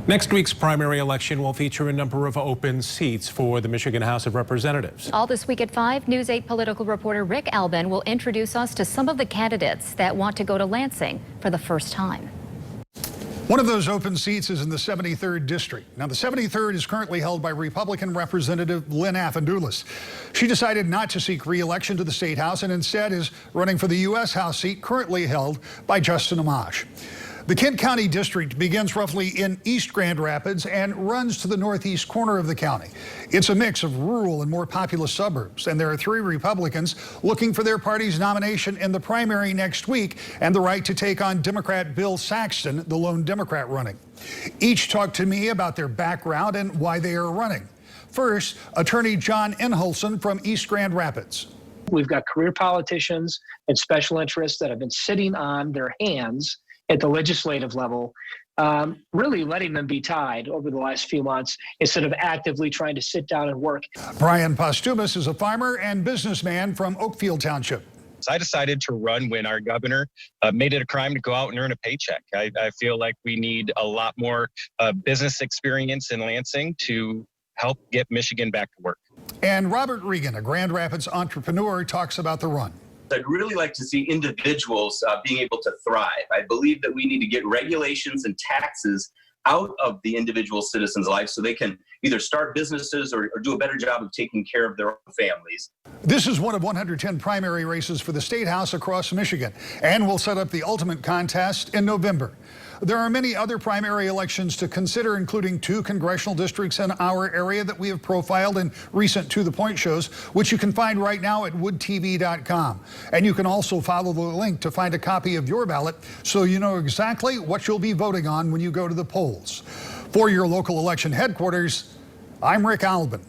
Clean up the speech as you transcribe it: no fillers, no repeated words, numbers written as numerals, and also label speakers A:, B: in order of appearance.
A: Next week's primary election will feature a number of open seats for the Michigan House of Representatives.
B: All this week at 5, News 8 political reporter Rick Albin will introduce us to some of the candidates that want to go to Lansing for the first time.
C: One of those open seats is in the 73rd District. Now, the 73rd is currently held by Republican Representative Lynn Affendulis. She decided not to seek re-election to the State House and instead is running for the U.S. House seat currently held by Justin Amash. The Kent County District begins roughly in East Grand Rapids and runs to the northeast corner of the county. It's a mix of rural and more populous suburbs, and there are 3 Republicans looking for their party's nomination in the primary next week and the right to take on Democrat Bill Saxton, the lone Democrat running. Each talked to me about their background and why they are running. First, attorney John Inholson from East Grand Rapids.
D: We've got career politicians and special interests that have been sitting on their hands at the legislative level, really letting them be tied over the last few months instead of actively trying to sit down and work.
C: Brian Postumus is a farmer and businessman from Oakfield Township.
E: I decided to run when our governor made it a crime to go out and earn a paycheck. I feel like we need a lot more business experience in Lansing to help get Michigan back to work.
C: And Robert Regan, a Grand Rapids entrepreneur, talks about the run.
F: I'd really like to see individuals being able to thrive. I believe that we need to get regulations and taxes out of the individual citizens' lives so they can either start businesses or do a better job of taking care of their own families.
C: This is one of 110 primary races for the State House across Michigan and will set up the ultimate contest in November. There are many other primary elections to consider, including 2 congressional districts in our area that we have profiled in recent To The Point shows, which you can find right now at woodtv.com. And you can also follow the link to find a copy of your ballot so you know exactly what you'll be voting on when you go to the polls. For your local election headquarters, I'm Rick Albin.